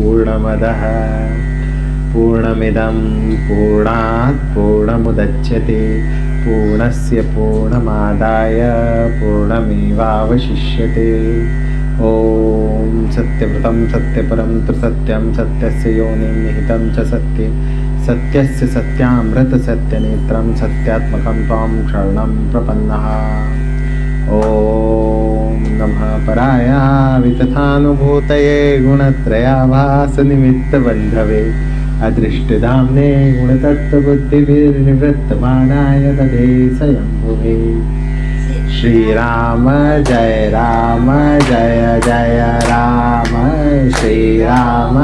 पूर्णमदः पूर्णमिदं पूर्णात् पूर्णमुदच्यते पूर्णस्य पूर्णमादाय पूर्णमेवावशिष्यते। ॐ सत्यव्रतं सत्यपरं त्रिसत्यं सत्यस्य योनिं निहितं च सत्ये सत्यस्य सत्यामृत सत्यनेत्रं सत्यात्मकं त्वां शरणं प्रपन्नः। ॐ नमः पराय वितथानुभूतये गुणत्रयाभास निमित्तबन्धवे अदृष्टधाम्ने गुणतत्त्वबुद्धिभिर्निवृत्तमानाय दधे स्वयंभुवे। श्रीराम जय राम जय जय राम श्रीराम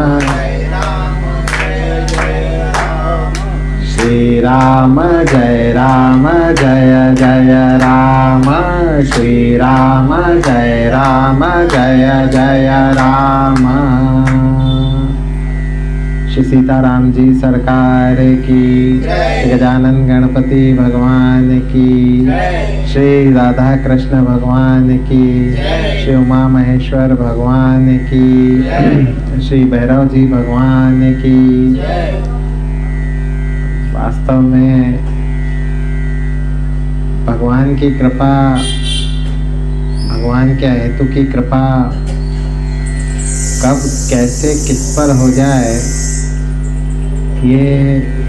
श्रीराम जय राम जय जय राम श्रीराम जय राम जय जय राम। श्री सीताराम जी सरकार की, गजानन गणपति भगवान की, श्री राधा कृष्ण भगवान की, श्री उमा महेश्वर भगवान की, श्री भैरव जी भगवान की। वास्तव में भगवान की कृपा, भगवान के हेतु की कृपा कब कैसे किस पर हो जाए ये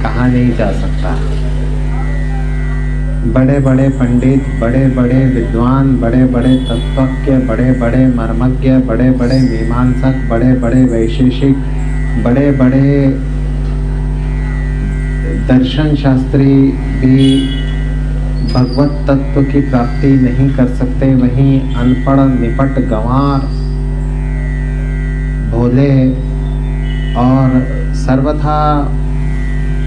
कहा नहीं जा सकता। बड़े बड़े पंडित, बड़े बड़े विद्वान, बड़े बड़े तत्वज्ञ, बड़े बड़े मर्मज्ञ, बड़े बड़े मीमांसक, बड़े बड़े वैशेषिक, बड़े बड़े दर्शन शास्त्री भी भगवत तत्व की प्राप्ति नहीं कर सकते। वहीं अनपढ़ निपट गंवार भोले और सर्वथा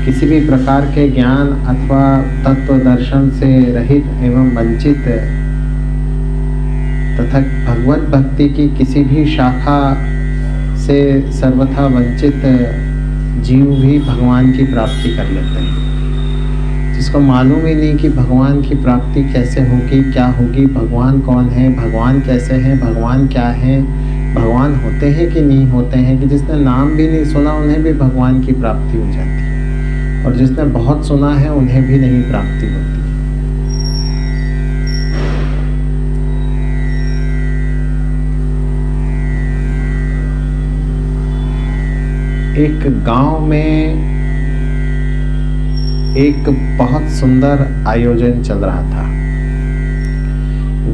किसी भी प्रकार के ज्ञान अथवा तत्व दर्शन से रहित एवं वंचित तथा भगवत भक्ति की किसी भी शाखा से सर्वथा वंचित जीव भी भगवान की प्राप्ति कर लेते हैं, जिसको मालूम ही नहीं कि भगवान की प्राप्ति कैसे होगी, क्या होगी, भगवान कौन है, भगवान कैसे हैं, भगवान क्या है, भगवान होते हैं कि नहीं होते हैं। कि जिसने नाम भी नहीं सुना उन्हें भी भगवान की प्राप्ति हो जाती है, और जिसने बहुत सुना है उन्हें भी नहीं प्राप्ति होती। एक गांव में एक बहुत सुंदर आयोजन चल रहा था।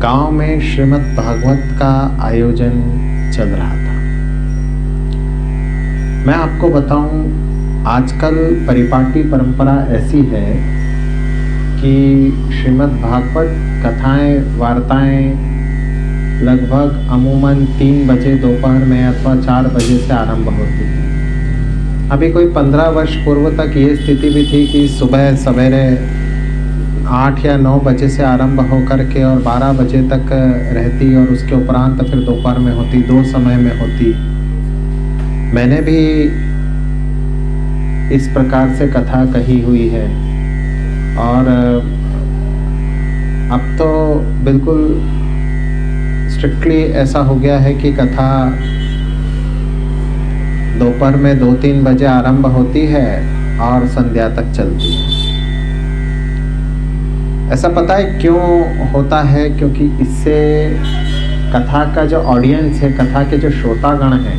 गांव में श्रीमद् भागवत का आयोजन चल रहा था। मैं आपको बताऊं, आजकल परिपाटी परंपरा ऐसी है कि श्रीमद् भागवत कथाएं वार्ताएं लगभग अमूमन 3 बजे दोपहर में अथवा 4 बजे से आरंभ होती है। अभी कोई 15 वर्ष पूर्व तक ये स्थिति भी थी कि सुबह सवेरे 8 या 9 बजे से आरंभ होकर के और 12 बजे तक रहती, और उसके उपरांत फिर दोपहर में होती, 2 समय में होती। मैंने भी इस प्रकार से कथा कही हुई है, और अब तो बिल्कुल स्ट्रिक्टली ऐसा हो गया है कि कथा दोपहर में 2-3 बजे आरंभ होती है और संध्या तक चलती है। ऐसा पता है क्यों होता है? क्योंकि इससे कथा का जो ऑडियंस है, कथा के जो श्रोतागण हैं,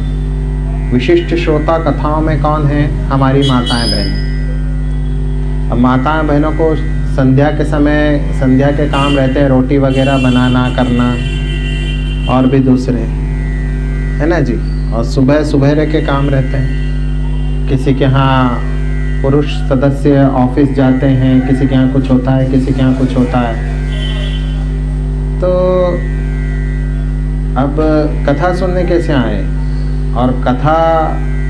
विशिष्ट श्रोता कथाओं में कौन है? हमारी माताएं बहनें। अब माताएं बहनों को संध्या के समय संध्या के काम रहते हैं, रोटी वगैरह बनाना करना और भी दूसरे, है ना जी। और सुबह सुबह के काम रहते हैं। किसी के यहाँ पुरुष सदस्य ऑफिस जाते हैं, किसी के यहाँ कुछ होता है, किसी के यहाँ कुछ होता है। तो अब कथा सुनने कैसे आए? और कथा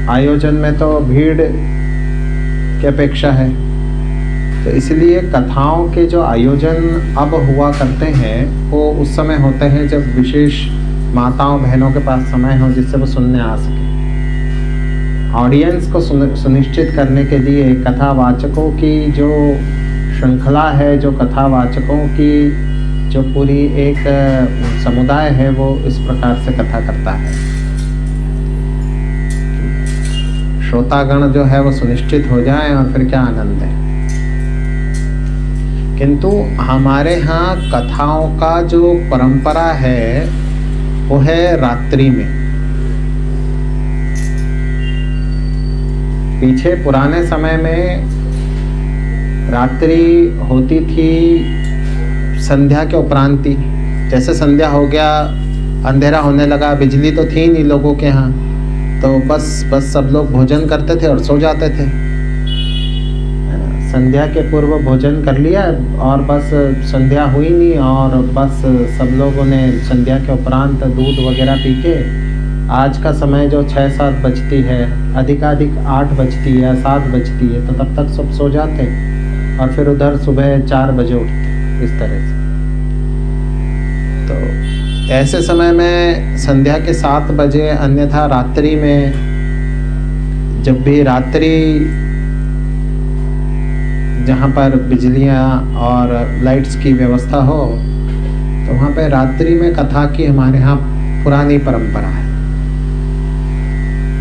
आयोजन में तो भीड़ की अपेक्षा है, तो इसलिए कथाओं के जो आयोजन अब हुआ करते हैं वो उस समय होते हैं जब विशेष माताओं बहनों के पास समय हो जिससे वो सुनने आ सके। ऑडियंस को सुनिश्चित करने के लिए कथावाचकों की जो श्रृंखला है, जो कथावाचकों की जो पूरी एक समुदाय है, वो इस प्रकार से कथा करता है। श्रोतागण जो है वो सुनिश्चित हो जाए और फिर क्या आनंद है। किंतु हमारे यहाँ कथाओं का जो परंपरा है वो है रात्रि में। पीछे पुराने समय में रात्रि होती थी संध्या के उपरांति। जैसे संध्या हो गया, अंधेरा होने लगा, बिजली तो थी नहीं लोगों के यहाँ, तो बस सब लोग भोजन करते थे और सो जाते थे। संध्या के पूर्व भोजन कर लिया और बस संध्या हुई नहीं, और बस सब लोगों ने संध्या के उपरांत दूध वगैरह पी के, आज का समय जो 6-7 बजती है, अधिकाधिक 8 बजती है, 7 बजती है, तो तब तक सब सो जाते और फिर उधर सुबह 4 बजे उठते इस तरह से। तो ऐसे समय में संध्या के 7 बजे, अन्यथा रात्रि में जब भी रात्रि जहाँ पर बिजलियाँ और लाइट्स की व्यवस्था हो, तो वहाँ पे रात्रि में कथा की हमारे यहाँ पुरानी परंपरा है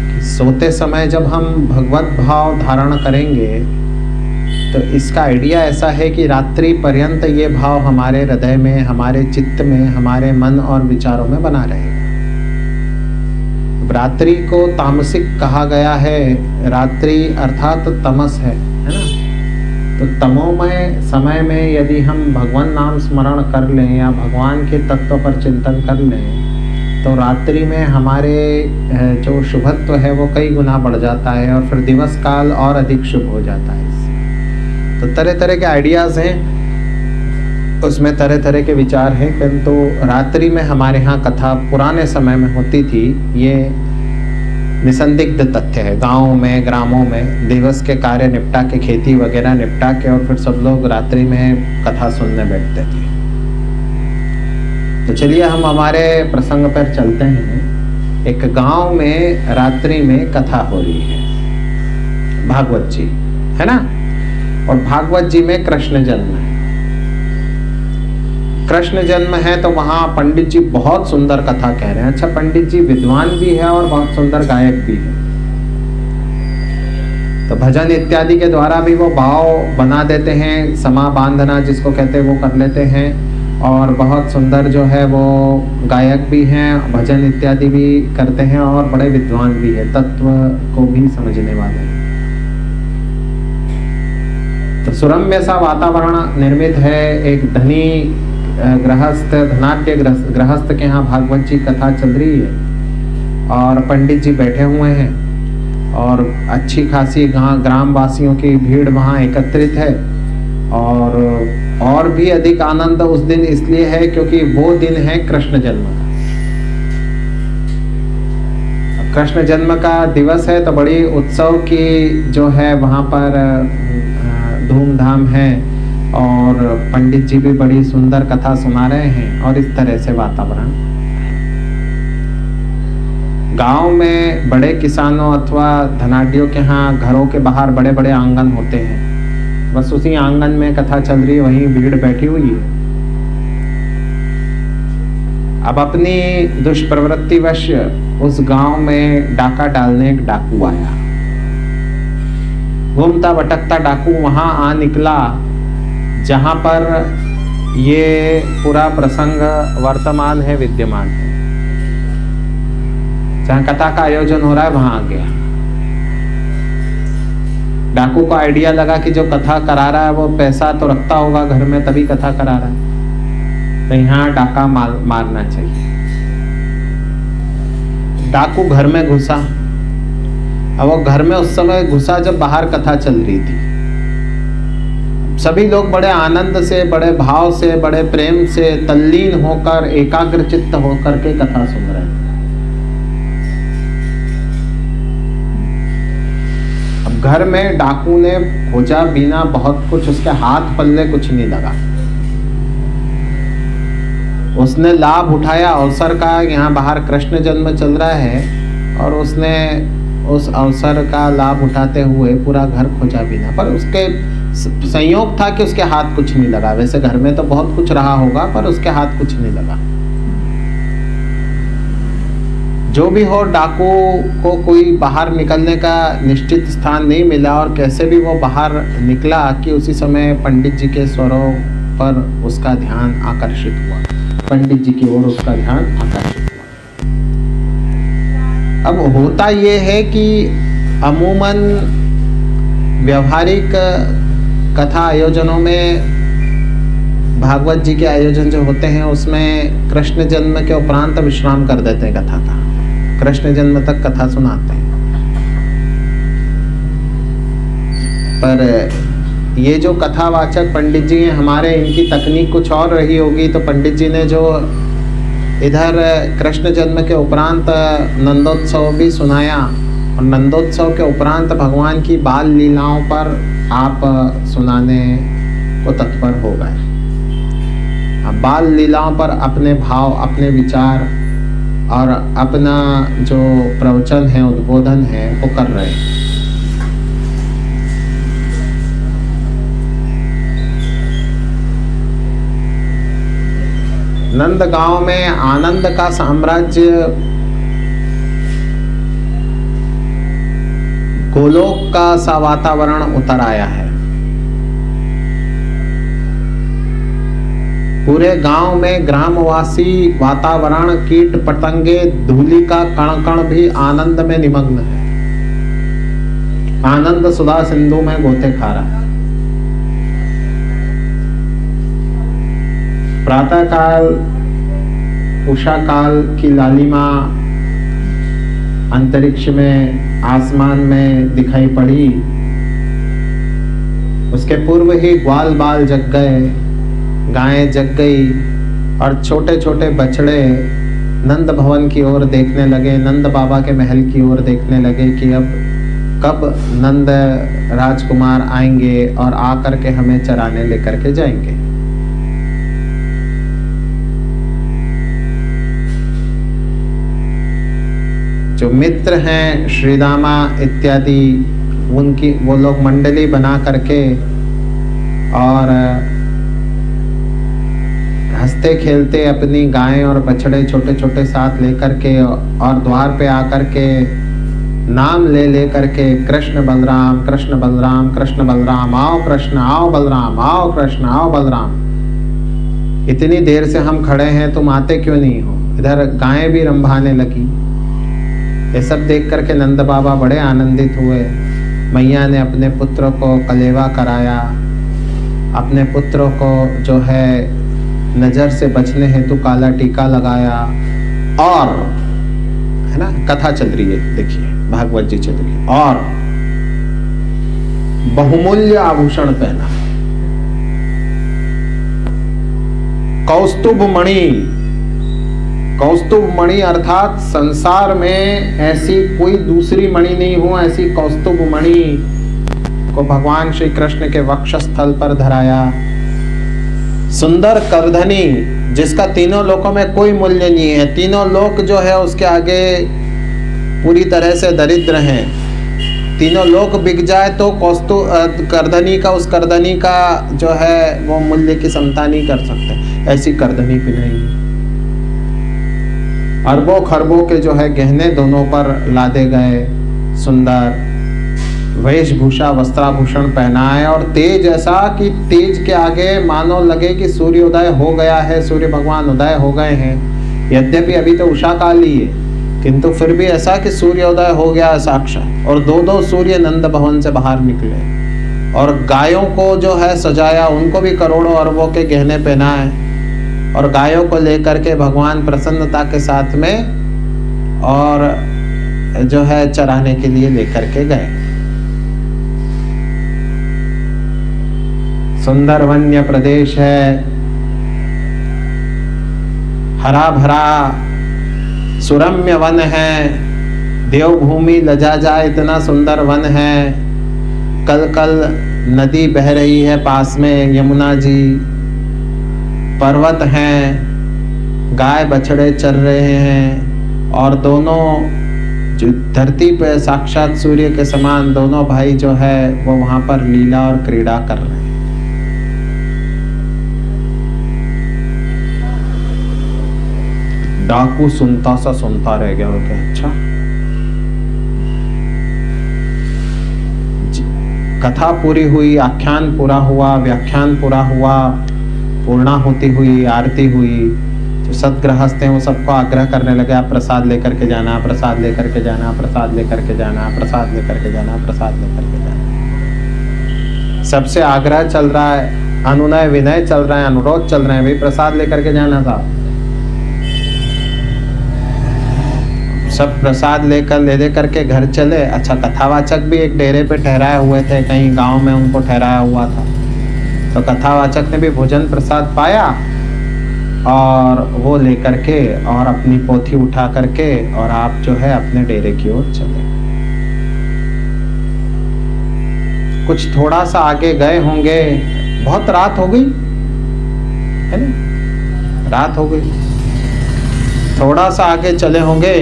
कि सोते समय जब हम भगवत भाव धारण करेंगे तो इसका आइडिया ऐसा है कि रात्रि पर्यंत ये भाव हमारे हृदय में, हमारे चित्त में, हमारे मन और विचारों में बना रहेगा। रात्रि को तामसिक कहा गया है, रात्रि अर्थात तमस है ना। तो तमोमय समय में यदि हम भगवान नाम स्मरण कर लें या भगवान के तत्व पर चिंतन कर लें, तो रात्रि में हमारे जो शुभत्व है वो कई गुना बढ़ जाता है और फिर दिवस काल और अधिक शुभ हो जाता है। तो तरह तरह के आइडियाज़ हैं, उसमें तरह तरह के विचार हैं, किंतु रात्रि में हमारे यहाँ कथा पुराने समय में होती थी, ये निसंदिग्ध तथ्य है। गाँव में, ग्रामों में दिवस के कार्य निपटा के, खेती वगैरह निपटा के, और फिर सब लोग रात्रि में कथा सुनने बैठते थे। तो चलिए हम हमारे प्रसंग पर चलते हैं। एक गांव में रात्रि में कथा हो रही है, भागवत जी है ना, और भागवत जी में कृष्ण जन्म है। कृष्ण जन्म है तो वहाँ पंडित जी बहुत सुंदर कथा कह रहे हैं। अच्छा, पंडित जी विद्वान भी है और बहुत सुंदर गायक भी है, तो भजन इत्यादि के द्वारा भी वो भाव बना देते हैं, समा बांधना जिसको कहते हैं वो कर लेते हैं, और बहुत सुंदर जो है वो गायक भी हैं, भजन इत्यादि भी करते हैं और बड़े विद्वान भी है, तत्व को भी समझने वाले। तो सुरम्य सा वातावरण निर्मित है। एक धनी गृहस्थ, धनाढ्य गृहस्थ के यहाँ भागवत जी कथा चल रही है और पंडित जी बैठे हुए हैं और अच्छी खासी ग्रामवासियों की भीड़ वहाँ एकत्रित है। और भी अधिक आनंद उस दिन इसलिए है क्योंकि वो दिन है कृष्ण जन्म का। कृष्ण जन्म का दिवस है तो बड़ी उत्सव की जो है वहाँ पर धूमधाम है, और पंडित जी भी बड़ी सुंदर कथा सुना रहे हैं और इस तरह से वातावरण। गांव में बड़े किसानों अथवा धनाढ्यों के यहाँ घरों के बाहर बड़े बड़े आंगन होते हैं, बस उसी आंगन में कथा चल रही है, वहीं भीड़ बैठी हुई है। अब अपनी दुष्प्रवृत्तिवश उस गांव में डाका डालने एक डाकू आया। घूमता भटकता डाकू वहां आ निकला जहां पर ये पूरा प्रसंग वर्तमान है, विद्यमान है, जहां कथा का आयोजन हो रहा है वहां आ गया। डाकू को आइडिया लगा कि जो कथा करा रहा है वो पैसा तो रखता होगा घर में, तभी कथा करा रहा है, तो यहाँ डाका मारना चाहिए। डाकू घर में घुसा। अब वो घर में उस समय घुसा जब बाहर कथा चल रही थी। सभी लोग बड़े आनंद से, बड़े भाव से, बड़े प्रेम से तल्लीन होकर, एकाग्रचित्त होकर के कथा सुन रहे थे। अब घर में डाकू ने खोजा बिना बहुत कुछ, उसके हाथ पल्ले कुछ नहीं लगा। उसने लाभ उठाया अवसर का, यहाँ बाहर कृष्ण जन्म चल रहा है, और उसने उस अवसर का लाभ उठाते हुए पूरा घर खोजा बिना। पर उसके संयोग था कि उसके हाथ कुछ नहीं लगा। वैसे घर में तो बहुत कुछ रहा होगा पर उसके हाथ कुछ नहीं लगा। जो भी हो, डाकू को कोई बाहर निकलने का निश्चित स्थान नहीं मिला और कैसे भी वो बाहर निकला कि उसी समय पंडित जी के स्वरों पर उसका ध्यान आकर्षित हुआ, पंडित जी की ओर उसका ध्यान आकर्षित हुआ। अब होता ये है कि अमूमन व्यवहारिक कथा आयोजनों में, भागवत जी के आयोजन जो होते हैं उसमें कृष्ण जन्म के उपरांत विश्राम कर देते हैं कथा का, कृष्ण जन्म तक कथा सुनाते हैं। पर ये जो कथावाचक पंडित जी हैं हमारे, इनकी तकनीक कुछ और रही होगी। तो पंडित जी ने जो इधर कृष्ण जन्म के उपरांत नंदोत्सव भी सुनाया और नंदोत्सव के उपरांत भगवान की बाल लीलाओं पर आप सुनाने को तत्पर हो गए। बाल लीलाओं पर अपने भाव, अपने विचार और अपना जो प्रवचन है, उद्बोधन है, वो कर रहे हैं। नंद गांव में आनंद का साम्राज्य, गोलोक का सा वातावरण उतर आया है। पूरे गांव में ग्रामवासी, वातावरण, कीट पतंगे, धूलि का कण कण भी आनंद में निमग्न है। आनंद सुधा सिंधु में गोते खा रहा है। प्रातः काल, उषा काल की लालिमा अंतरिक्ष में, आसमान में दिखाई पड़ी। उसके पूर्व ही ग्वाल बाल जग गए, गायें जग गई और छोटे छोटे बछड़े नंद भवन की ओर देखने लगे, नंद बाबा के महल की ओर देखने लगे कि अब कब नंद राजकुमार आएंगे और आकर के हमें चराने लेकर के जाएंगे। जो मित्र हैं श्रीदामा इत्यादि, उनकी वो लोग मंडली बना करके और हंसते खेलते अपनी गायें और बछड़े छोटे छोटे साथ लेकर के और द्वार पे आकर के नाम ले ले करके कृष्ण बलराम, कृष्ण बलराम, कृष्ण बलराम, आओ कृष्ण, आओ बलराम, आओ कृष्ण, आओ बलराम। इतनी देर से हम खड़े हैं, तुम आते क्यों नहीं हो? इधर गायें भी रंभाने लगी। ये सब देख करके नंद बाबा बड़े आनंदित हुए। मैया ने अपने पुत्र को कलेवा कराया, अपने पुत्र को जो है नजर से बचने हेतु काला टीका लगाया और, है ना, कथा चल रही है, देखिए भागवत जी चल रही है, और बहुमूल्य आभूषण पहना, कौस्तुभ मणि। कौस्तुभ मणि अर्थात संसार में ऐसी कोई दूसरी मणि नहीं हो, ऐसी कौस्तुभ मणि को भगवान श्री कृष्ण के वक्षस्थल पर धराया। सुंदर करधनी, जिसका तीनों लोकों में कोई मूल्य नहीं है, तीनों लोक जो है उसके आगे पूरी तरह से दरिद्र हैं। तीनों लोक बिक जाए तो करधनी का, उस करधनी का जो है वो मूल्य की समता नहीं कर सकते, ऐसी करधनी पिनाई। अरबों खरबों के जो है गहने दोनों पर लादे गए, सुंदर वेशभूषा, वस्त्राभूषण पहनाए और तेज ऐसा कि तेज के आगे मानो लगे कि सूर्योदय हो गया है, सूर्य भगवान उदय हो गए हैं। यद्यपि अभी तो उषा काल ही है, किंतु फिर भी ऐसा कि सूर्योदय हो गया साक्षात। और दो दो सूर्य नंद भवन से बाहर निकले और गायों को जो है सजाया, उनको भी करोड़ों अरबों के गहने पहनाए और गायों को लेकर के भगवान प्रसन्नता के साथ में और जो है चराने के लिए लेकर के गए। सुंदर वन्य प्रदेश है, हरा भरा सुरम्य वन है, देवभूमि लजा जाए इतना सुंदर वन है। कल कल नदी बह रही है पास में, यमुना जी, पर्वत हैं, गाय बछड़े चल रहे हैं और दोनों जो धरती पे साक्षात सूर्य के समान दोनों भाई जो है वो वहां पर लीला और क्रीड़ा कर रहे हैं। डाकू सुनता रह गया। ओके, अच्छा। कथा पूरी हुई, आख्यान पूरा हुआ, व्याख्यान पूरा हुआ, पूर्णाहुति हुई, आरती हुई। जो सदगृहस्थ हैं वो सबको आग्रह करने लगे, आप प्रसाद लेकर के जाना, प्रसाद लेकर के जाना, प्रसाद लेकर के जाना, प्रसाद लेकर के जाना, प्रसाद लेकर के जाना। सबसे आग्रह चल रहा है, अनुनय विनय चल रहा है, अनुरोध चल रहे हैं, भाई प्रसाद लेकर के जाना था। सब प्रसाद लेकर ले करके घर चले। अच्छा, कथावाचक भी एक डेरे पे ठहराए हुए थे, कहीं गांव में उनको ठहराया हुआ था। तो कथावाचक ने भी भोजन प्रसाद पाया और वो लेकर के और अपनी पोथी उठा करके और आप जो है अपने डेरे की ओर चले। कुछ थोड़ा सा आगे गए होंगे, बहुत रात हो गई है ना, रात हो गई। थोड़ा सा आगे चले होंगे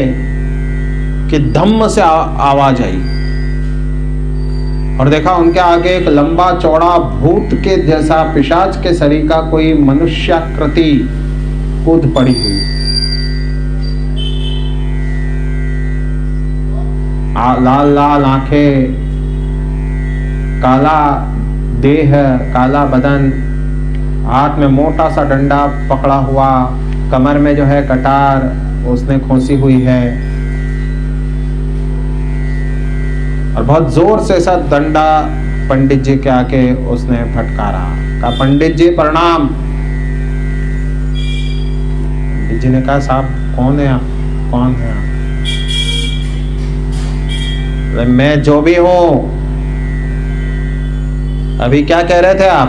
कि धम्म से आवाज आई और देखा उनके आगे एक लंबा चौड़ा भूत के जैसा पिशाच के शरीर का कोई मनुष्याकृति कूद पड़ी हुई। लाल लाल आंखें, काला देह, काला बदन, हाथ में मोटा सा डंडा पकड़ा हुआ, कमर में जो है कटार उसने खोसी हुई है और बहुत जोर से ऐसा डंडा पंडित जी के आके उसने फटकारा। कहा, पंडित जी प्रणाम। पंडित जी ने कहा, साहब कौन है आप, कौन है आप? मैं जो भी हूं। अभी क्या कह रहे थे आप?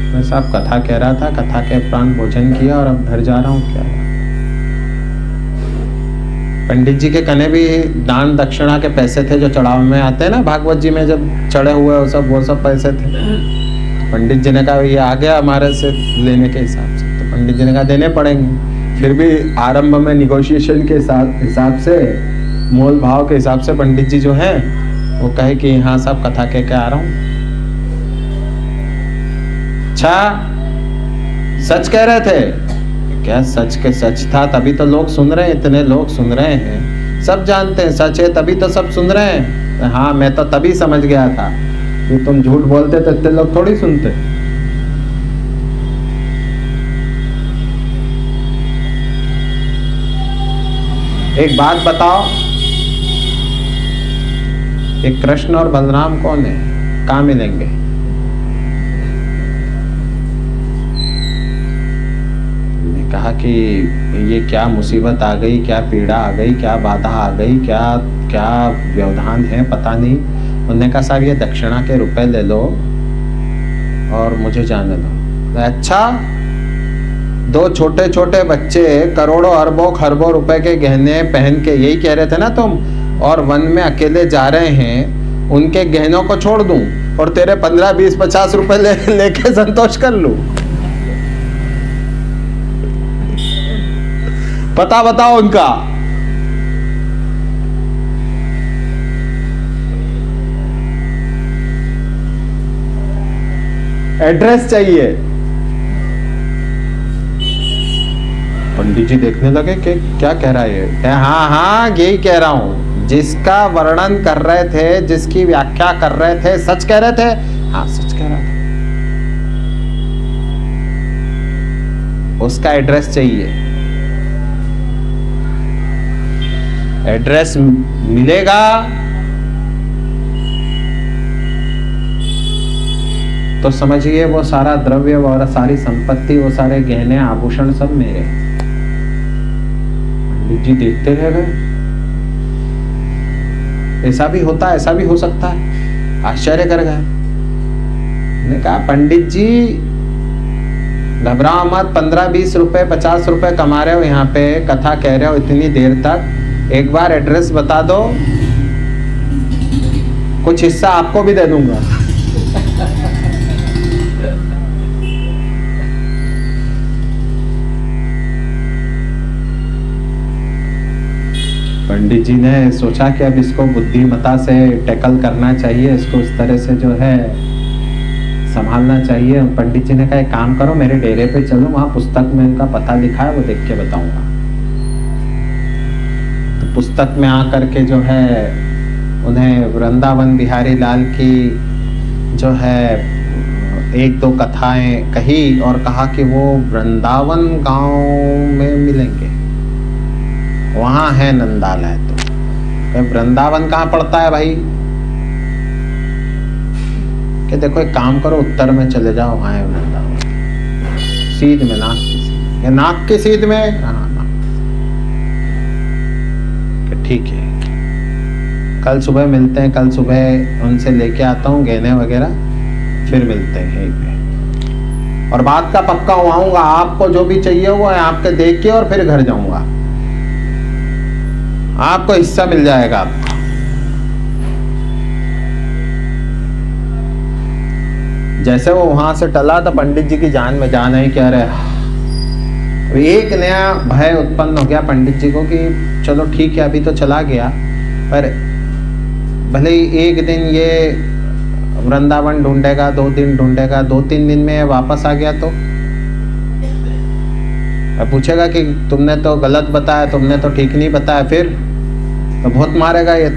मैं साहब कथा कह रहा था, कथा के उपरांत भोजन किया और अब घर जा रहा हूँ। क्या पंडित जी के कने भी दान दक्षिणा के पैसे थे जो चढ़ाव में आते हैं ना, भागवत जी में जब चढ़े हुए वो सब पैसे थे। पंडित जी ने कहा, ये आ गया हमारे से लेने के हिसाब से। तो पंडित जी ने कहा, देने पड़ेंगे। फिर भी आरंभ में निगोशिएशन के हिसाब से, मोल भाव के हिसाब से पंडित जी जो है वो कहे कि हाँ साहब कथा कह के आ रहा हूँ। अच्छा, सच कह रहे थे? क्या सच के सच था, तभी तो लोग सुन रहे हैं, इतने लोग सुन रहे हैं, सब जानते हैं सच है तभी तो सब सुन रहे हैं। हाँ, मैं तो तभी समझ गया था कि तुम झूठ बोलते तो इतने लोग थोड़ी सुनते। एक बात बताओ, एक कृष्ण और बलराम कौन है, कहाँ मिलेंगे? कहा कि ये क्या मुसीबत आ गई, क्या पीड़ा आ गई, क्या बाधा आ गई, क्या क्या व्यवधान है, पता नहीं। उन्होंने कहा, साहब ये दक्षिणा के रुपए ले लो और मुझे जाने दो। अच्छा, दो छोटे छोटे बच्चे करोड़ों अरबों खरबों रुपए के गहने पहन के, यही कह रहे थे ना तुम, और वन में अकेले जा रहे हैं, उनके गहनों को छोड़ दूं और तेरे 15, 20, 50 रुपए लेके संतोष कर लूं? पता बताओ उनका। एड्रेस चाहिए। पंडित जी देखने लगे कि क्या कह रहा है। हाँ हाँ, यही कह रहा हूं, जिसका वर्णन कर रहे थे, जिसकी व्याख्या कर रहे थे, सच कह रहे थे? हाँ, सच कह रहा था। उसका एड्रेस चाहिए। एड्रेस मिलेगा तो समझिए वो सारा द्रव्य और सारी संपत्ति, वो सारे गहने आभूषण सब मेरे। पंडित जी देखते रह गए, ऐसा भी होता है, ऐसा भी हो सकता है, आश्चर्य कर गए। ने कहा, पंडित जी घबराओ मत, 15, 20 रुपए 50 रुपए कमा रहे हो, यहाँ पे कथा कह रहे हो इतनी देर तक, एक बार एड्रेस बता दो, कुछ हिस्सा आपको भी दे दूंगा। पंडित जी ने सोचा कि अब इसको बुद्धिमता से टैकल करना चाहिए, इसको उस तरह से जो है संभालना चाहिए। पंडित जी ने कहा एक काम करो, मेरे डेरे पे चलो, वहां पुस्तक में उनका पता लिखा है, वो देख के बताऊंगा। तो पुस्तक में आकर के जो है उन्हें वृंदावन बिहारी लाल की जो है एक दो कथाएं कही और कहा कि वो वृंदावन गांव में मिलेंगे, वहां है नंदालय। तो वृंदावन कहाँ पड़ता है भाई? कि देखो एक काम करो, उत्तर में चले जाओ, वहां है वृंदावन, सीध में, नाक की सीध, या नाक की सीध में। हाँ, ठीक है, कल सुबह मिलते हैं, कल सुबह उनसे लेके आता हूँ गहने वगैरह, फिर मिलते हैं यहीं पे। और बात का पक्का हुआऊंगा, आपको जो भी चाहिए वो है, आपके देख के और फिर घर जाऊंगा, आपको हिस्सा मिल जाएगा आपको। जैसे वो वहां से टला तो पंडित जी की जान में जान आई, क्या रहे, एक नया भय उत्पन्न हो गया पंडित जी को कि चलो ठीक है अभी तो चला गया, पर भले ही एक दिन ये वृंदावन ढूंढेगा, 2 दिन ढूंढेगा, 2-3 दिन में वापस आ गया तो पूछेगा कि तुमने तो गलत बताया, तुमने तो ठीक नहीं बताया, फिर तो बहुत मारेगा ये।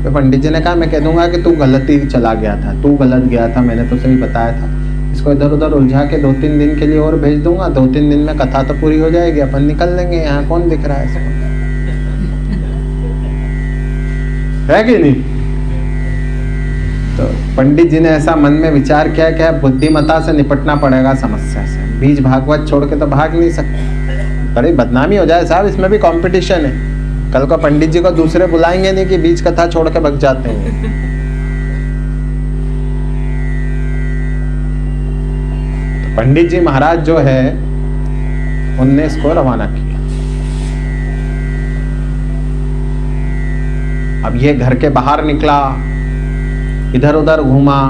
तो पंडित जी ने कहा मैं कह दूंगा कि तू गलत ही चला गया था, तू गलत गया था, मैंने तो सही बताया था। इसको इधर उधर उलझा के 2-3 दिन के लिए और भेज दूंगा, 2-3 दिन में कथा तो पूरी हो जाएगी, अपन निकल लेंगे, यहाँ कौन दिख रहा है इसको, है कि नहीं? तो पंडित जी ने ऐसा मन में विचार किया कि बुद्धिमत्ता से निपटना पड़ेगा समस्या से, बीज भागवत छोड़ के तो भाग नहीं सकते, बड़ी बदनामी हो जाए साहब, इसमें भी कंपटीशन है। कल को पंडित जी को दूसरे बुलाएंगे नहीं कि बीज कथा छोड़ के भग जाते हैं। तो पंडित जी महाराज जो है उनने इसको रवाना किया। अब ये घर के बाहर निकला, इधर उधर घूमा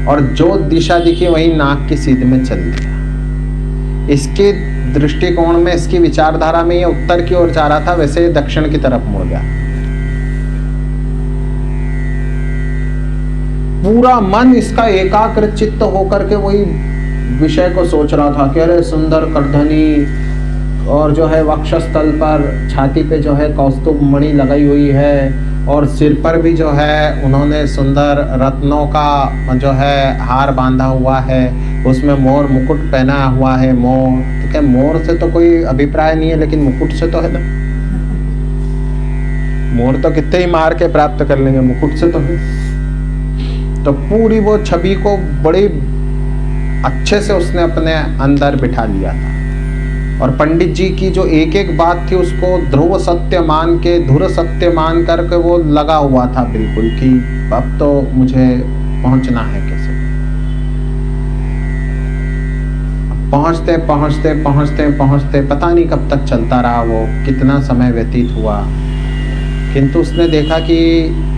और जो दिशा दिखी वही नाक की सीध में चल दिया। इसके दृष्टिकोण में, इसकी विचारधारा में ये उत्तर की ओर जा रहा था, वैसे ये दक्षिण की तरफ मुड़ गया। पूरा मन इसका एकाग्र चित्त होकर के वही विषय को सोच रहा था कि अरे सुंदर करधनी, और जो है वक्षस्थल पर, छाती पे जो है कौस्तुभ मणि लगाई हुई है, और सिर पर भी जो है उन्होंने सुंदर रत्नों का जो है हार बांधा हुआ है, उसमें मोर मुकुट पहना हुआ है। मोर तो क्या, मोर से तो कोई अभिप्राय नहीं है, लेकिन मुकुट से तो है ना, मोर तो कितने ही मार के प्राप्त कर लेंगे, मुकुट से तो है। तो पूरी वो छवि को बड़ी अच्छे से उसने अपने अंदर बिठा लिया था। और पंडित जी की जो एक एक बात थी उसको ध्रुव सत्य मान के, धुर सत्य मान करके वो लगा हुआ था बिल्कुल कि अब तो मुझे पहुंचना है कैसे। पहुंचते पहुंचते पहुंचते पहुंचते पता नहीं कब तक चलता रहा, वो कितना समय व्यतीत हुआ, किंतु उसने देखा कि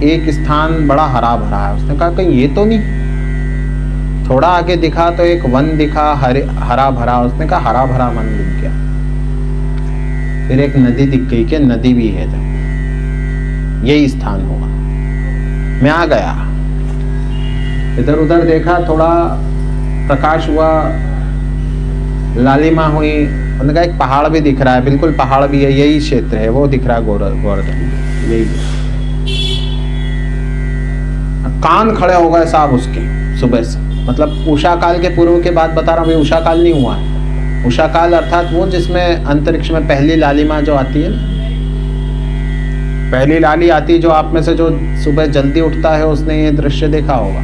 एक स्थान बड़ा हरा भरा है। उसने कहा कहीं ये तो नहीं। थोड़ा आगे दिखा तो एक वन दिखा, हरा भरा। उसने कहा हरा भरा वन दिख गया। फिर एक नदी दिख गई कि नदी भी है, जब यही स्थान होगा। मैं आ गया, इधर उधर देखा, थोड़ा प्रकाश हुआ, लालिमा हुई। उन्होंने कहा एक पहाड़ भी दिख रहा है, बिल्कुल पहाड़ भी है, यही क्षेत्र है, वो दिख रहा है गोवर्धन, यही। कान खड़े हो गए साहब उसके सुबह से, मतलब उषा काल के पूर्व के बात बता रहा हूँ, अभी उषा काल नहीं हुआ है। उषा काल अर्थात वो जिसमें अंतरिक्ष में पहली लालिमा जो आती है ना, पहली लाली आती है, जो आप में से जो सुबह जल्दी उठता है उसने ये दृश्य देखा होगा,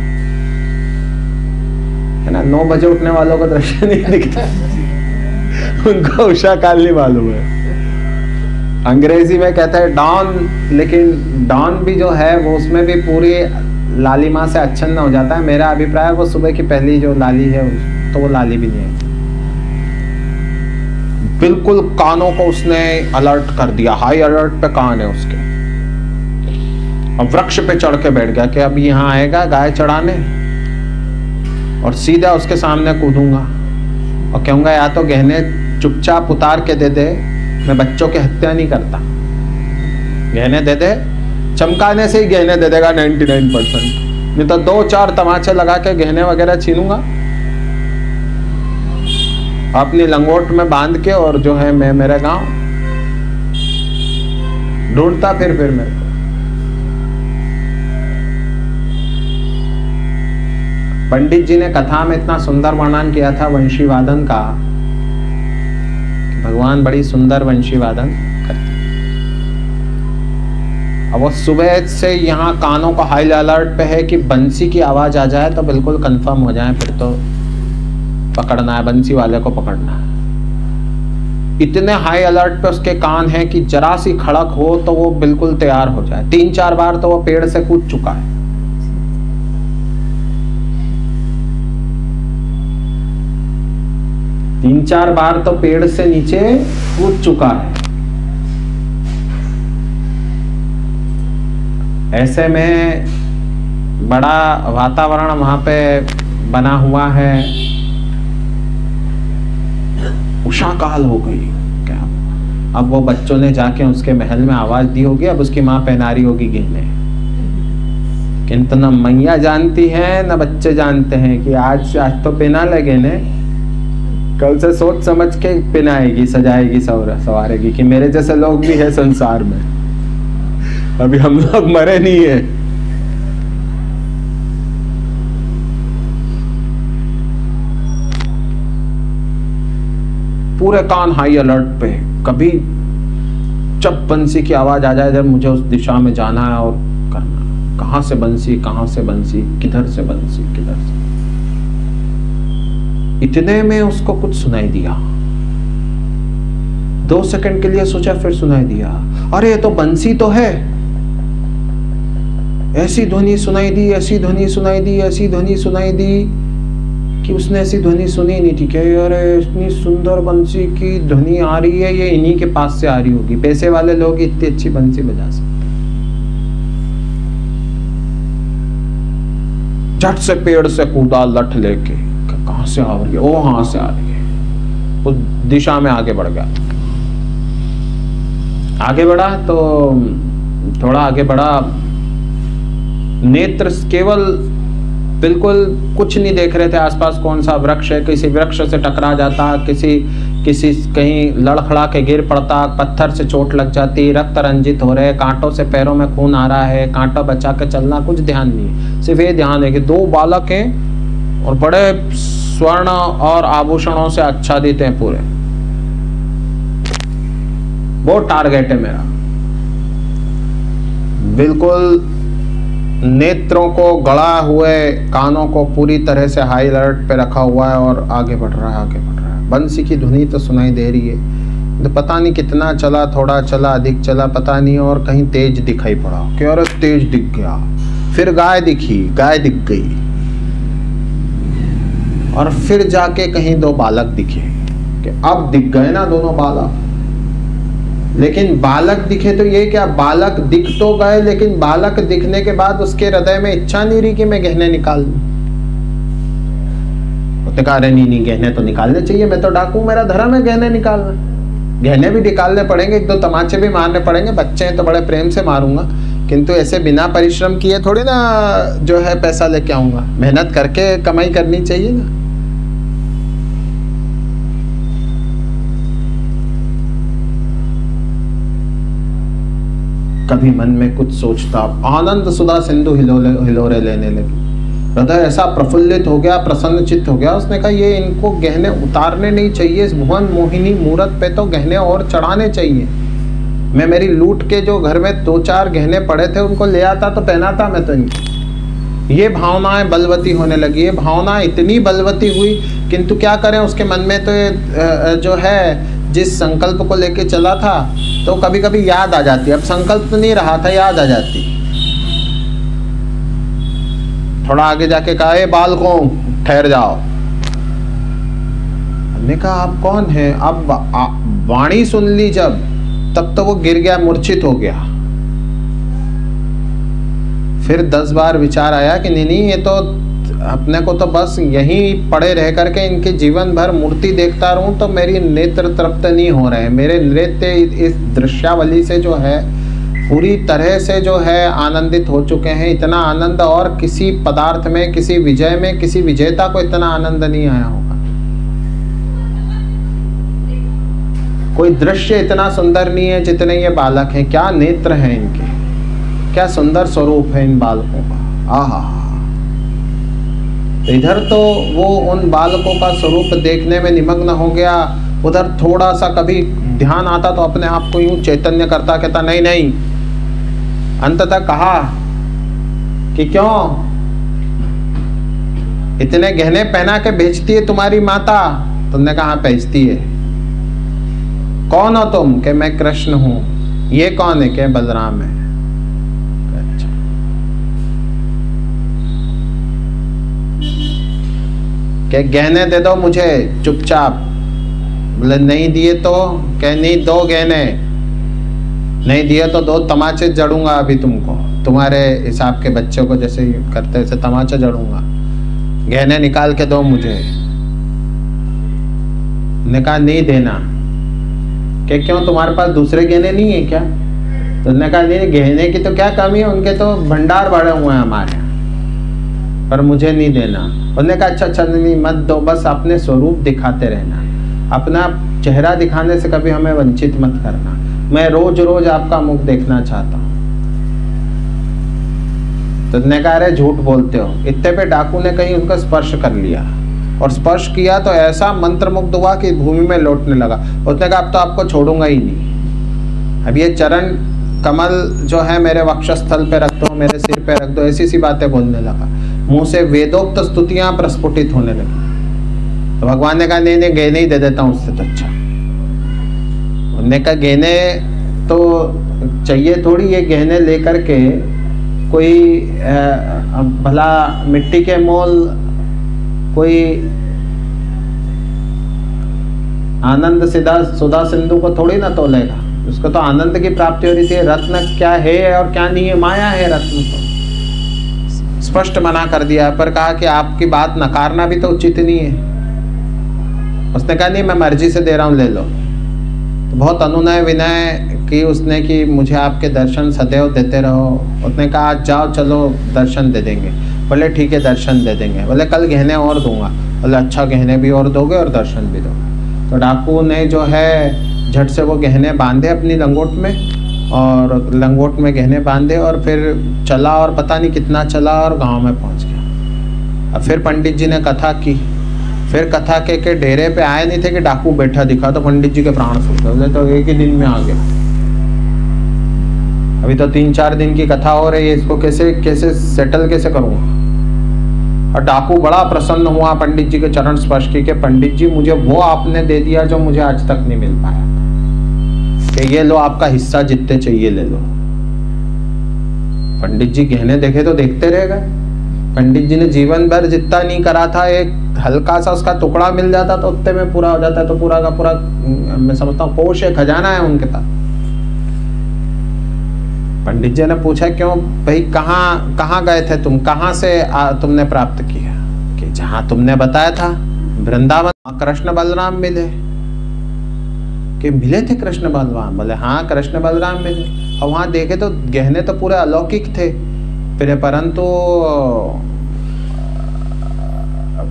है ना। 9 बजे उठने वालों को दृश्य नहीं दिखता, उनको उषा काल नहीं मालूम है। अंग्रेजी में कहते हैं डॉन, लेकिन डॉन भी जो है वो उसमें भी पूरी लालिमा से अच्छन्न हो जाता है। मेरा अभिप्राय वो सुबह की पहली जो लाली है तो वो लाली भी नहीं है। बिल्कुल कानों को उसने अलर्ट कर दिया, हाई अलर्ट पे कान है उसके। अब वृक्ष पे चढ़ के बैठ गया कि अब यहाँ आएगा गाय चढ़ाने और सीधा उसके सामने कूदूंगा और कहूंगा या तो गहने चुपचाप उतार के दे दे, मैं बच्चों की हत्या नहीं करता, गहने दे दे। चमकाने से ही गहने दे देगा 99%, नहीं तो 2-4 तमाचे लगा के गहने वगैरह छीनूंगा अपनी लंगोट में बांध के, और जो है मैं मेरे गांव ढूंढता फिर मेरे को। पंडित जी ने कथा में इतना सुंदर वर्णन किया था वंशी वादन का, भगवान बड़ी सुंदर वंशी वादन करते। अब वो सुबह से यहाँ कानों का हाई अलर्ट पे है कि बंसी की आवाज आ जाए तो बिल्कुल कंफर्म हो जाए, फिर तो पकड़ना है, बंसी वाले को पकड़ना है। इतने हाई अलर्ट पे उसके कान हैं कि जरा सी खड़क हो तो वो बिल्कुल तैयार हो जाए। 3-4 बार तो वो पेड़ से कूद चुका है। तीन चार बार तो पेड़ से नीचे कूद चुका है। ऐसे में बड़ा वातावरण वहां पे बना हुआ है। उषा काल हो गई क्या? अब वो बच्चों ने जाके उसके महल में आवाज दी होगी, अब उसकी माँ पहना रही होगी गहने। किंतु न मैया जानती है न बच्चे जानते हैं कि आज तो पहना लगे ने, कल से सोच समझ के पहनाएगी, सजाएगी, सवारेगी कि मेरे जैसे लोग भी है संसार में, अभी हम लोग मरे नहीं है। पूरे कान हाई अलर्ट पे, कभी जब बंसी की आवाज आ जाए, जब मुझे उस दिशा में जाना है और करना, कहां से बंसी, कहां से बंसी, किधर से बंसी, किधर से। इतने में उसको कुछ सुनाई दिया। 2 सेकंड के लिए सोचा, फिर सुनाई दिया, अरे ये तो बंसी तो है। ऐसी ध्वनि सुनाई दी, ऐसी ध्वनि सुनाई दी, ऐसी ध्वनि सुनाई दी कि उसने ऐसी ध्वनि सुनी नहीं थी। क्या अरे इतनी सुंदर बंसी की ध्वनि आ रही है, ये इन्हीं के पास से आ रही होगी, पैसे वाले लोग इतनी अच्छी बंसी बजा सकते। झट से पेड़ से कूदा लठ लेके, कहां से आ रही है? ओ वहां से आ रही है। उस दिशा में आगे बढ़ गया। आगे बढ़ा तो थोड़ा आगे बढ़ा, नेत्र केवल बिल्कुल कुछ नहीं देख रहे थे आसपास, कौन सा वृक्ष है, किसी वृक्ष से टकरा जाता, किसी कहीं लड़खड़ा के गिर पड़ता, पत्थर से चोट लग जाती, रक्त रंजित हो रहे, कांटों से पैरों में खून आ रहा है, कांटा बचा के चलना, कुछ ध्यान नहीं। सिर्फ ये ध्यान है कि 2 बालक हैं और बड़े स्वर्ण और आभूषणों से आच्छादित हैं पूरे। वो टारगेट है मेरा। बिल्कुल नेत्रों को गड़ा हुए, कानों को पूरी तरह से हाई अलर्ट पे रखा हुआ है और आगे बढ़ रहा है, आगे बढ़ रहा है। बंसी की धुनी तो सुनाई दे रही है, तो पता नहीं कितना चला, थोड़ा चला, अधिक चला, पता नहीं, और कहीं तेज दिखाई पड़ा कि अरे तेज दिख गया। फिर गाय दिखी, गाय दिख गई, और फिर जाके कहीं 2 बालक दिखे कि अब दिख गए ना दोनों बालक। लेकिन बालक दिखे तो ये क्या, बालक दिख तो गए, लेकिन बालक दिखने के बाद उसके हृदय में इच्छा नहीं रही कि मैं गहने निकाल लूं। अरे नहीं, गहने तो निकालने चाहिए, मैं तो डाकू, मेरा धर्म है गहने निकालना। गहने भी निकालने पड़ेंगे, 1-2 तमाचे भी मारने पड़ेंगे, बच्चे हैं तो बड़े प्रेम से मारूंगा, किंतु ऐसे बिना परिश्रम किए थोड़ी ना जो है पैसा लेके आऊंगा। मेहनत करके कमाई करनी चाहिए ना। कभी मन में कुछ सोचता, आनंद सुधा सिंधु हिलोरे लेने लगी। हृदय ऐसा प्रफुल्लित हो गया, प्रसन्न चित्त हो गया। उसने कहा ये इनको गहने उतारने नहीं चाहिए, इस भुवन मोहिनी मूरत पे तो गहने और चढ़ाने चाहिए। मैं मेरी लूट के जो घर में 2-4 गहने पड़े थे उनको ले आता तो पहनाता मैं तो इनको। ये भावनाएं बलवती होने लगी। ये भावना इतनी बलवती हुई, किंतु क्या करें, उसके मन में तो जो है जिस संकल्प को लेके चला था तो कभी कभी याद आ जाती। अब संकल्प तो नहीं रहा था, याद आ जाती। थोड़ा आगे जाके कहा, ए बालकों ठहर जाओ। हमने कहा आप कौन हैं? अब वाणी सुन ली जब, तब तो वो गिर गया, मूर्छित हो गया। फिर 10 बार विचार आया कि नहीं, ये तो अपने को तो बस यहीं पड़े रह करके इनके जीवन भर मूर्ति देखता रहूं तो मेरी नेत्र तृप्त नहीं हो रहे हैं। मेरे नृत्य इस दृश्यावली से जो है पूरी तरह से जो है आनंदित हो चुके हैं। इतना आनंद और किसी पदार्थ में, किसी विजय में, किसी विजेता को इतना आनंद नहीं आया होगा। कोई दृश्य इतना सुंदर नहीं है जितने ये बालक हैं। क्या नेत्र हैं इनके, क्या सुंदर स्वरूप है इन बालकों का। आहा, इधर तो वो उन बालकों का स्वरूप देखने में निमग्न हो गया, उधर थोड़ा सा कभी ध्यान आता तो अपने आप को यूं चैतन्य करता, कहता नहीं नहीं। अंततः कहा कि क्यों इतने गहने पहना के बेचती है तुम्हारी माता? तुमने कहा बेचती है। कौन हो तुम? कि मैं कृष्ण हूं। ये कौन है? कि बलराम है। अच्छा, कि गहने दे दो मुझे चुपचाप। बोले नहीं दिए तो? कह नहीं, दो गहने। नहीं दिए तो दो तमाचे जड़ूंगा अभी तुमको, तुम्हारे हिसाब के बच्चों को जैसे करते ऐसे तमाचा जड़ूंगा। गहने निकाल के दो मुझे। ने कहा नहीं देना। कि क्यों, तुम्हारे पास दूसरे गहने नहीं है क्या? तो उसने कहा नहीं, गहने की तो क्या कमी है, उनके तो भंडार बढ़े हुए हैं हमारे, पर मुझे नहीं देना। उसने कहा अच्छा अच्छा नहीं मत दो, बस अपने स्वरूप दिखाते रहना, अपना चेहरा दिखाने से कभी हमें वंचित मत करना। मैं रोज रोज आपका मुख देखना चाहता हूँ। तो उसने कहा अरे झूठ बोलते हो। इतने पे डाकू ने कहीं उनका स्पर्श कर लिया, और स्पर्श किया तो ऐसा मंत्रमुग्ध हुआ कि भूमि में लौटने लगा। उसने कहा अब तो आपको छोड़ूंगा ही नहीं, अब ये चरण कमल जो है मेरे वक्षस्थल पे रख दो, मेरे सिर पे रख दो, ऐसी सी बातें बोलने लगा। मुंह से वेदोक्त स्तुतियां प्रस्फुटित होने लगी। तो भगवान ने कहा नहीं नहीं, गहने ही दे देता हूँ उससे तो अच्छा। उन्होंने कहा गहने तो चाहिए थोड़ी, ये गहने लेकर के कोई भला मिट्टी के मोल कोई आनंद सुधा सिंधु को थोड़ी ना तोलेगा। उसको तो आनंद की प्राप्ति हो रही थी। रत्न क्या है और क्या नहीं है, माया है रत्न। तो स्पष्ट मना कर दिया, पर कहा कि आपकी बात नकारना भी तो उचित नहीं है। उसने कहा नहीं, मैं मर्जी से दे रहा हूँ, ले लो। तो बहुत अनुनय विनय की उसने कि मुझे आपके दर्शन सदैव देते रहो। उसने कहा आज जाओ, चलो दर्शन दे देंगे। बोले ठीक है, दर्शन दे देंगे। बोले कल गहने और दूंगा। बोले अच्छा, गहने भी और दोगे और दर्शन भी दोगे। तो डाकू ने जो है झट से वो गहने बांधे अपनी लंगोट में, और लंगोट में गहने बांधे, और फिर चला, और पता नहीं कितना चला, और गांव में पहुंच गया। अब फिर पंडित जी ने कथा की। फिर कथा के डेरे पे आए नहीं थे कि डाकू बैठा दिखा, तो पंडित जी के प्राण फूट गए। तो एक ही दिन में आ गया। अभी तो 3-4 दिन की कथा हो रही है, इसको कैसे कैसे सेटल कैसे करूँगा। और डाकू बड़ा प्रसन्न हुआ पंडित जी के चरण स्पर्श की, पंडित जी मुझे वो आपने दे दिया जो मुझे आज तक नहीं मिल पाया, कि ये लो आपका हिस्सा, जितने चाहिए ले लो। पंडित जी गहने देखे तो देखते रह गए। पंडित जी ने जीवन भर जितना नहीं करा था, एक हल्का सा उसका टुकड़ा मिल जाता तो उतने में पूरा हो जाता है। तो पूरा का पूरा मैं समझता हूँ कोश है, खजाना है उनके पास। पंडित जी ने पूछा क्यों भाई, कहाँ गए थे तुम, कहाँ से तुमने प्राप्त किया? कि जहां तुमने बताया था वृंदावन, कृष्ण बलराम मिले। कि मिले थे कृष्ण बलराम? बोले हाँ, कृष्ण बलराम मिले। और वहां देखे तो गहने तो पूरे अलौकिक थे। फिर परंतु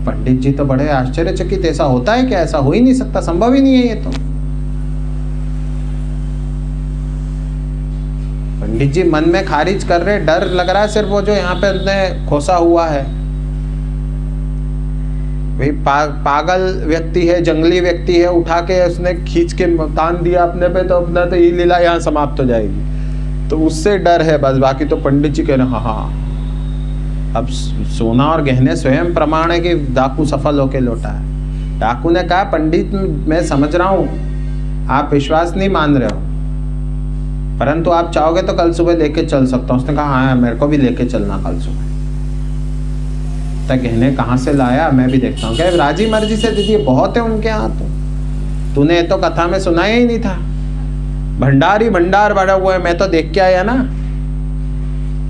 पंडित जी तो बड़े आश्चर्यचकित, ऐसा होता है क्या? ऐसा हो ही नहीं सकता, संभव ही नहीं है ये तो। पंडित जी मन में खारिज कर रहे, डर लग रहा है सिर्फ वो जो यहाँ पे उन्हें खोसा हुआ है। भाई पागल व्यक्ति है, जंगली व्यक्ति है, उठा के उसने खींच के तान दिया अपने पे, तो अपना तो ये लीला यहाँ समाप्त हो जाएगी। तो उससे डर है बस, बाकी तो पंडित जी कह रहे हाँ हाँ। अब सोना और गहने स्वयं प्रमाण है कि डाकू सफल होके लौटा है। डाकू ने कहा पंडित मैं समझ रहा हूँ, आप विश्वास नहीं मान रहे हो, परंतु आप चाहोगे तो कल सुबह लेके चल सकता हूँ। उसने कहा हाँ, मेरे को भी लेके चलना कल सुबह। तक गहने कहाँ से लाया मैं भी देखता हूँ। क्या राजी मर्जी से दीदी, बहुत है उनके यहाँ। तो तूने तो कथा में सुनाया ही नहीं था, भंडार ही भंडार बढ़ा हुआ है। मैं तो देख के आया ना,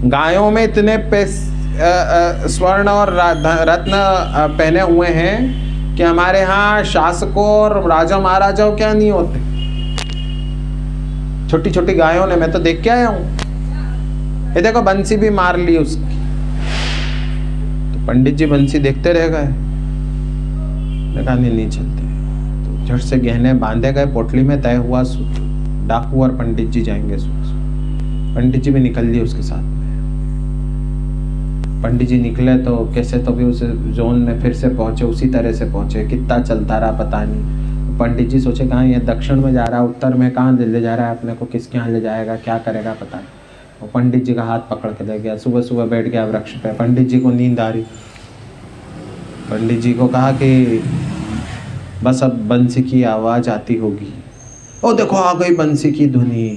गायों में इतने स्वर्ण और रत्न पहने हुए हैं कि हमारे यहाँ शासकों और राजा महाराजाओं क्या नहीं होते। छोटी छोटी गायों ने, मैं तो देख के आया हूँ। ये देखो बंसी भी मार ली उसकी। तो पंडित जी बंसी देखते रह गए, देखा नहीं चलते, तो झट से गहने बांधे गए, पोटली में तय हुआ डाकू और पंडित जी जाएंगे। पंडित जी भी निकल लिए उसके साथ में। पंडित जी निकले तो कैसे तो भी उस जोन में फिर से पहुंचे, उसी तरह से पहुंचे। कितना चलता रहा पता नहीं। पंडित जी सोचे कहाँ ये दक्षिण में जा रहा है, उत्तर में कहाँ ले जा रहा है अपने को, किसके यहाँ ले जाएगा, क्या करेगा पता नहीं। वो पंडित जी का हाथ पकड़ के ले गया। सुबह सुबह बैठ गया वृक्ष पे। पंडित जी को नींद आ रही। पंडित जी को कहा कि बस अब बंसी की आवाज़ आती होगी। ओ देखो आ गई बंसी की ध्वनि।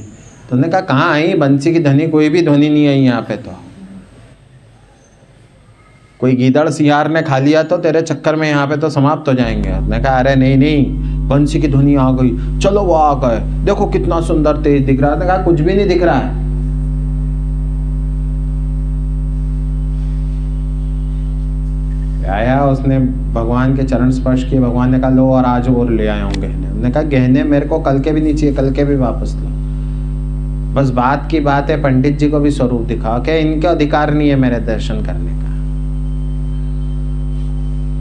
तो उन्होंने कहा कहाँ आई बंसी की ध्वनि, कोई भी ध्वनि नहीं आई यहाँ पे। तो कोई गीदड़ सियार ने खा लिया तो तेरे चक्कर में यहाँ पे तो समाप्त हो जाएंगे। उसने कहा अरे नहीं नहीं, बंसी की ध्वनि आ गई, चलो वो आ गए, देखो कितना सुंदर तेज दिख रहा है। कहा कुछ भी नहीं दिख रहा है। आया, उसने भगवान के चरण स्पर्श किए। भगवान ने कहा लो और आज और ले आया हूँ गहने। उन्होंने कहा गहने मेरे को कल के भी नहीं चाहिए, कल के भी वापस लो। बस बात की बात है, पंडित जी को भी स्वरूप दिखाओ कि इनका अधिकार नहीं है मेरे दर्शन करने का।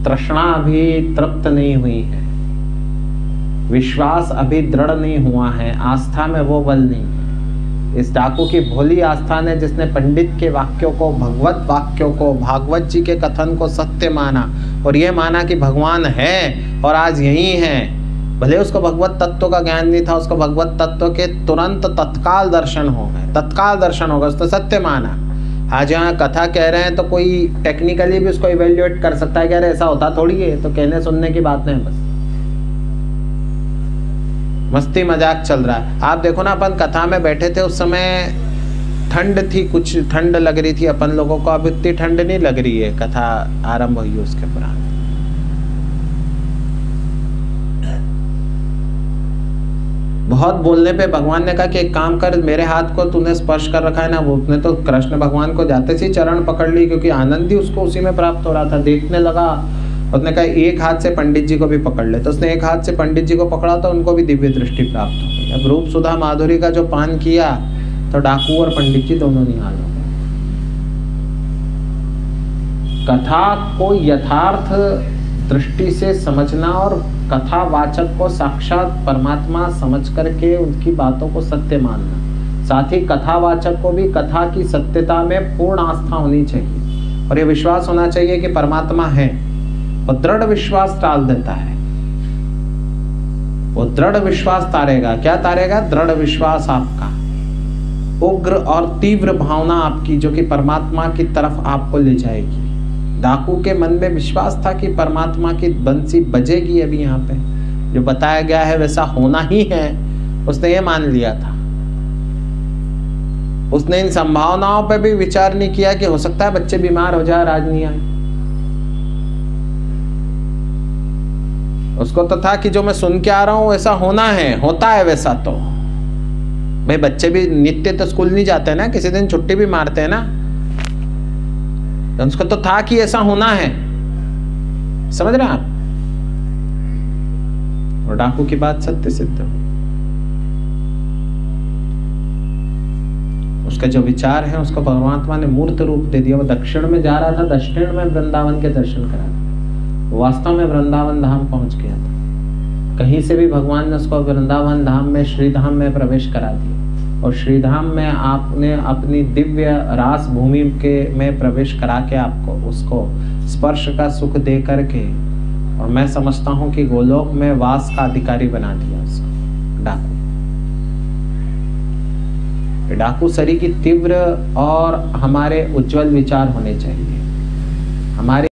तृष्णा अभी तृप्त नहीं हुई है, विश्वास अभी दृढ़ नहीं हुआ है, आस्था में वो बल नहीं है। इस डाकू की भोली आस्था ने, जिसने पंडित के वाक्यों को, भगवत वाक्यों को, भागवत जी के कथन को सत्य माना और ये माना कि भगवान है और आज यही है। भले उसको भगवत तत्व का ज्ञान नहीं था, उसको भगवत तत्व के तुरंत तत्काल दर्शन हो गए, तत्काल दर्शन हो गए, उसने सत्य माना। आज यहाँ कथा कह रहे हैं तो कोई टेक्निकली भी उसको इवेल्युएट कर सकता है कि अरे ऐसा होता थोड़ी है, तो कहने सुनने की बात नहीं, बस मस्ती मजाक चल रहा है। आप देखो ना, अपन कथा में बैठे थे उस समय ठंड थी, कुछ ठंड लग रही थी अपन लोगों को। अब इतनी ठंड नहीं लग रही है, कथा आरंभ हुई उसके उपरांत। बहुत बोलने पे भगवान ने कहा कि एक काम कर, मेरे हाथ को तूने स्पर्श कर रखा है ना। वो उसने तो कृष्ण भगवान को जाते से चरण पकड़ ली, क्योंकि आनंद ही उसको उसी में प्राप्त हो रहा था। देखने लगा, उसने कहा एक हाथ से पंडित जी को भी पकड़ ले। तो उसने एक हाथ से पंडित जी को पकड़ा तो उनको भी दिव्य दृष्टि प्राप्त हो गई। अब रूप सुधा माधुरी का जो पान किया तो डाकू और पंडित जी दोनों निहाल हो गए। कथा को यथार्थ दृष्टि से समझना और कथावाचक को साक्षात परमात्मा समझ करके उनकी बातों को सत्य मानना, साथ ही कथावाचक को भी कथा की सत्यता में पूर्ण आस्था होनी चाहिए और ये विश्वास होना चाहिए कि परमात्मा है। वो दृढ़ विश्वास टाल देता है, वो दृढ़ विश्वास तारेगा। क्या तारेगा? दृढ़ विश्वास आपका, उग्र और तीव्र भावना आपकी, जो कि परमात्मा की तरफ आपको ले जाएगी। डाकू के मन में विश्वास था कि परमात्मा की बंसी बजेगी। अभी यहाँ पे जो बताया गया है वैसा होना ही है, उसने ये मान लिया था। उसने इन संभावनाओं पे भी विचार नहीं किया कि हो सकता है बच्चे बीमार हो जाए, राज नहीं आए। उसको तो था कि जो मैं सुन के आ रहा हूं वैसा होना है, होता है वैसा। तो भाई बच्चे भी नित्य तो स्कूल नहीं जाते ना, किसी दिन छुट्टी भी मारते हैं ना। तो उसको तो था कि ऐसा होना है, समझ रहे हैं आप? और डाकू की बात सत्य सिद्ध हुई। उसका जो विचार है उसको परमात्मा ने मूर्त रूप दे दिया। वो दक्षिण में जा रहा था, दक्षिण में वृंदावन के दर्शन करा, वास्तव में वृंदावन धाम पहुंच गया था। कहीं से भी भगवान ने उसको वृंदावन धाम में, श्रीधाम में प्रवेश करा दिया और श्रीधाम में आपने अपनी दिव्य रास भूमि के में प्रवेश करा के आपको उसको स्पर्श का सुख दे करके, और मैं समझता हूं कि गोलोक में वास का अधिकारी बना दिया उसको। डाकू सरी की तीव्र और हमारे उज्जवल विचार होने चाहिए। हमारे